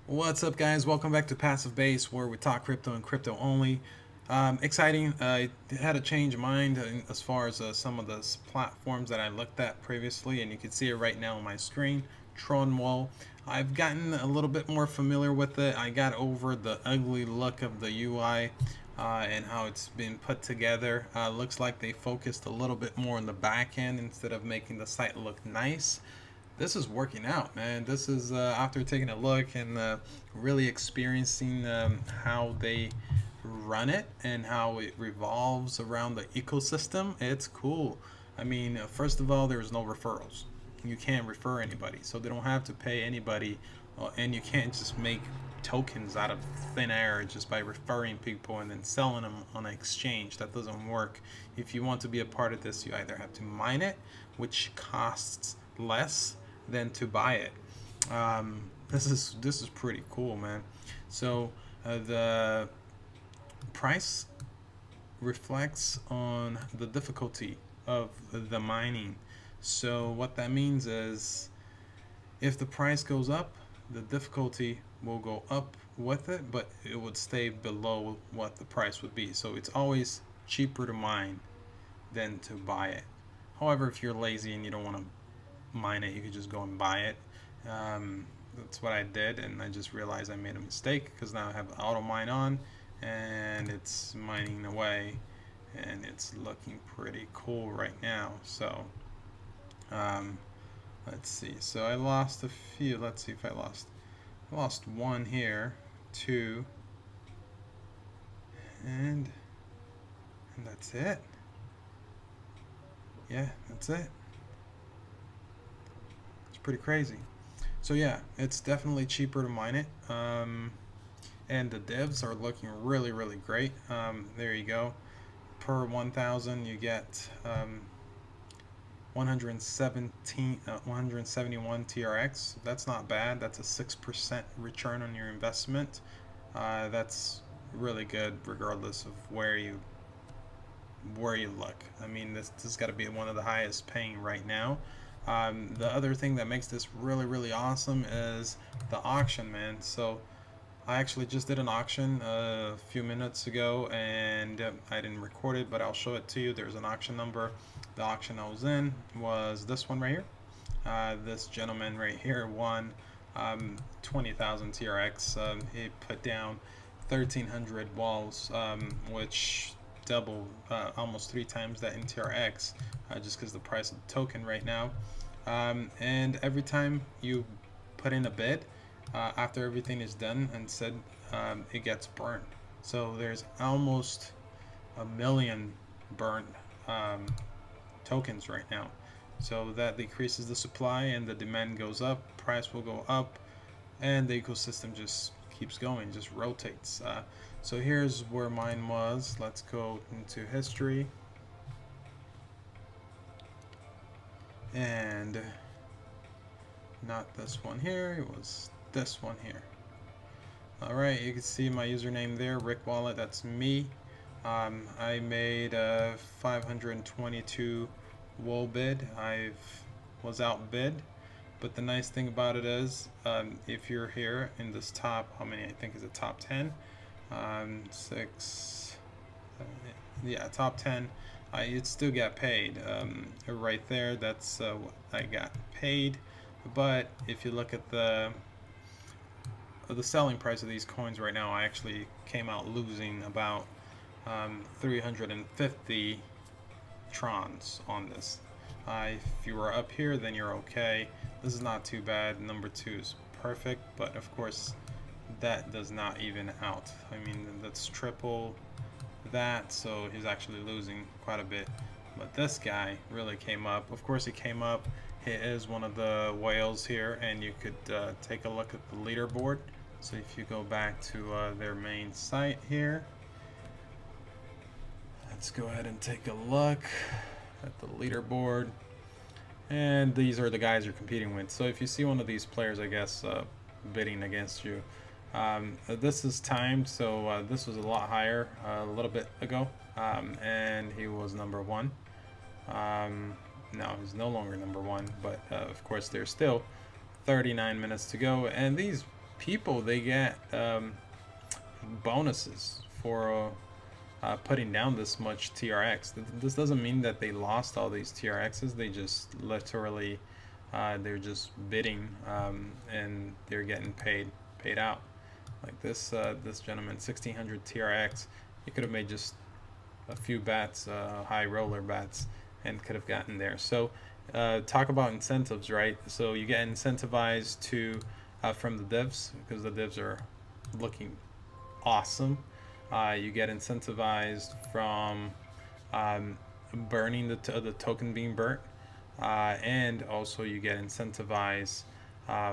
What's up, guys? Welcome back to Passive Base, where we talk crypto and crypto only. Exciting. I had a change of mind as far as some of the platforms that I looked at previously, and you can see it right now on my screen. TronWOW. I've gotten a little bit more familiar with it. I got over the ugly look of the UI and how it's been put together. Looks like they focused a little bit more on the back end instead of making the site look nice. This is working out, man. This is after taking a look and really experiencing how they run it and how it revolves around the ecosystem. It's cool. I mean, first of all, there's no referrals. You can't refer anybody, so they don't have to pay anybody, and you can't just make tokens out of thin air just by referring people and then selling them on an exchange. That doesn't work. If you want to be a part of this, you either have to mine it, which costs less than to buy it. This is pretty cool, man. So the price reflects on the difficulty of the mining. So what that means is if the price goes up, the difficulty will go up with it, but it would stay below what the price would be. So it's always cheaper to mine than to buy it. However, if you're lazy and you don't want to mine it, you could just go and buy it. That's what I did, and I just realized I made a mistake because now I have auto mine on and it's mining away and it's looking pretty cool right now. So let's see. So I lost a few. Let's see if I lost one here, two, and that's it. Yeah, that's it. Pretty crazy. So yeah, it's definitely cheaper to mine it, and the divs are looking really great. There you go. Per 1,000 you get 171 TRX. That's not bad. That's a 6% return on your investment. That's really good regardless of where you look. I mean, this has got to be one of the highest paying right now. The other thing that makes this really awesome is the auction, man. So I actually just did an auction a few minutes ago, and I didn't record it, but I'll show it to you. There's an auction number. The auction I was in was this one right here. This gentleman right here won 20,000 TRX. He put down 1,300 walls, which double, almost 3 times that in TRX, just because the price of the token right now. And every time you put in a bid, after everything is done and said, it gets burned. So there's almost 1 million burned tokens right now. So that decreases the supply and the demand goes up, price will go up, and the ecosystem just keeps going, just rotates. So here's where mine was. Let's go into history. And not this one here, it was this one here. Alright, you can see my username there, Rick Wallet, that's me. I made a 522 wool bid. I was outbid, but the nice thing about it is, if you're here in this top, how many I think is a top 10? 6, 7, 8, yeah, top 10. It still got paid. Right there, that's what I got paid. But if you look at the selling price of these coins right now, I actually came out losing about 350 Trons on this. If you were up here, then you're okay. This is not too bad. Number 2 is perfect, but of course that does not even out. I mean, that's triple that, so he's actually losing quite a bit. But this guy really came up. Of course he came up. He is one of the whales here, and you could take a look at the leaderboard. So if you go back to their main site here, let's go ahead and take a look at the leaderboard, and these are the guys you're competing with. So if you see one of these players, I guess, bidding against you, this is timed, so this was a lot higher a little bit ago, and he was number 1. Now he's no longer number 1, but of course there's still 39 minutes to go, and these people, they get bonuses for putting down this much TRX. This doesn't mean that they lost all these TRXs. They just literally they're just bidding, and they're getting paid out. Like this gentleman, 1600 TRX. He could have made just a few bats, high roller bats, and could have gotten there. So talk about incentives, right? So you get incentivized to from the devs, because the devs are looking awesome. You get incentivized from burning the token being burnt, and also you get incentivized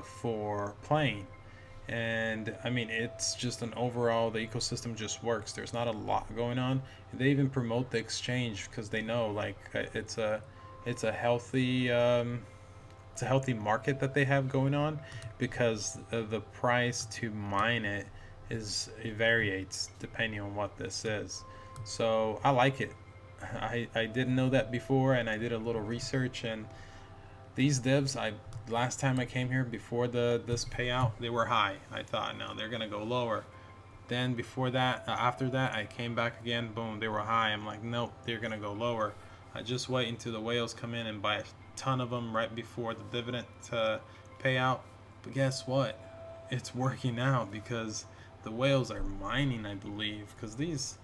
for playing. And I mean, it's just an overall, the ecosystem just works. There's not a lot going on. They even promote the exchange because they know, like, it's a healthy it's a healthy market that they have going on, because the price to mine it variates depending on what this is. So I like it. I didn't know that before, and I did a little research, and these divs, last time I came here before this payout, they were high. I thought, no, they're gonna go lower. Then before that, after that, I came back again, boom, they were high. I'm like, nope, they're gonna go lower. I just wait until the whales come in and buy a ton of them right before the dividend payout. But guess what? It's working out because the whales are mining, I believe, because these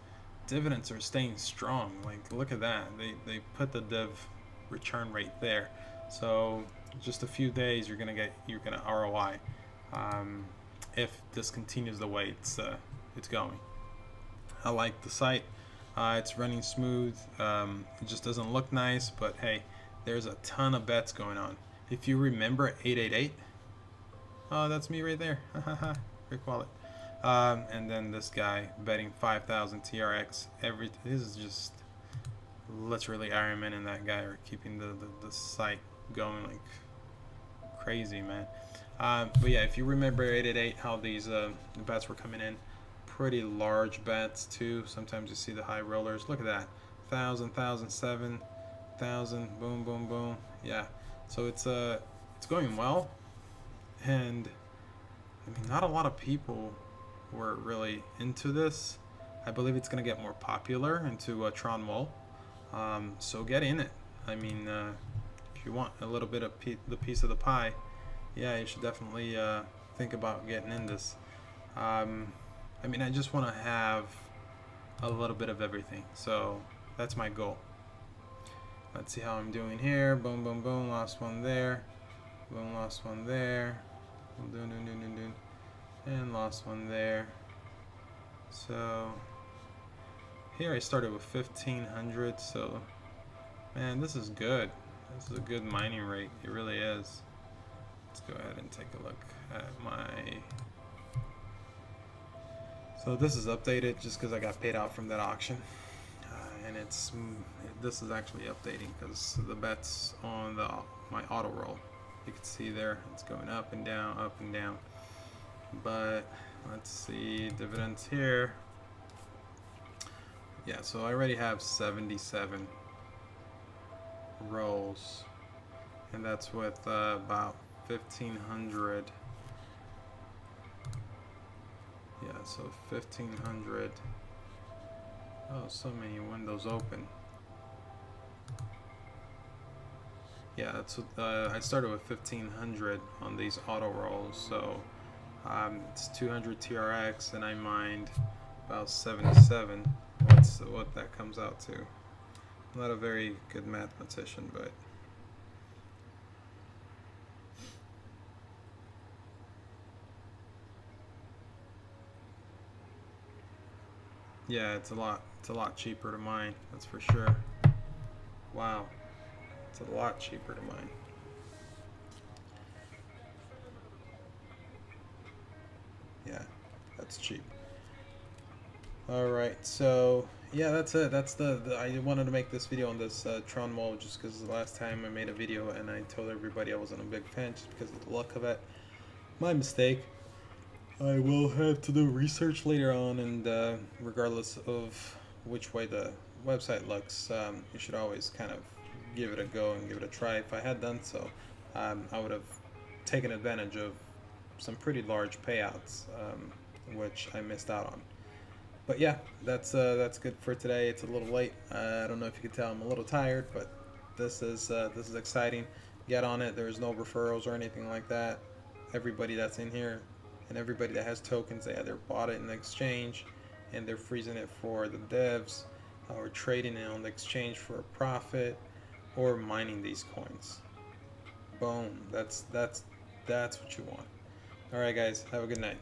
dividends are staying strong. Like, look at that. They put the div return rate there. So just a few days, you're gonna ROI if this continues the way it's going. I like the site. It's running smooth. It just doesn't look nice, but hey, there's a ton of bets going on. If you remember 888, oh, that's me right there. Rick Wallet. And then this guy betting 5,000 TRX this is just literally Iron Man and that guy are keeping the site going like crazy, man. But yeah, if you remember 888, how these bets were coming in, pretty large bets too. Sometimes you see the high rollers. Look at that, 1,000, 1,007, 1,000, boom, boom, boom. Yeah, so it's going well, and I mean, not a lot of people were really into this. I believe it's gonna get more popular into TronWOW. So get in it. I mean, if you want a little bit of the piece of the pie, yeah, you should definitely think about getting in this. I mean, I just want to have a little bit of everything. So that's my goal. Let's see how I'm doing here. Boom, boom, boom. Lost one there. Boom, lost one there. Boom, boom, boom, boom, boom. And lost one there. So here I started with 1,500. So, man, this is good. This is a good mining rate. It really is. Let's go ahead and take a look at my... So this is updated just because I got paid out from that auction. And this is actually updating because the bets on my auto roll. You can see there, it's going up and down, up and down. But let's see, dividends here. Yeah, so I already have 77 rolls, and that's with about 1,500. Yeah, so 1,500. Oh, so many windows open. Yeah, that's what, I started with 1,500 on these auto rolls, so it's 200 TRX, and I mined about 77. What that comes out to. I'm not a very good mathematician, but yeah, it's a lot cheaper to mine, that's for sure. Wow, it's a lot cheaper to mine. Yeah, that's cheap. Alright, so yeah, that's it. That's I wanted to make this video on this TronWOW just because the last time I made a video and I told everybody I wasn't a big fan just because of the luck of it. My mistake. I will have to do research later on, and regardless of which way the website looks, you should always kind of give it a go and give it a try. If I had done so, I would have taken advantage of some pretty large payouts, which I missed out on. But yeah, that's good for today. It's a little late. I don't know if you can tell I'm a little tired, but this is exciting. Get on it. There's no referrals or anything like that. Everybody that's in here and everybody that has tokens, they either bought it in the exchange and they're freezing it for the devs, or trading it on the exchange for a profit, or mining these coins. Boom. That's what you want. All right, guys. Have a good night.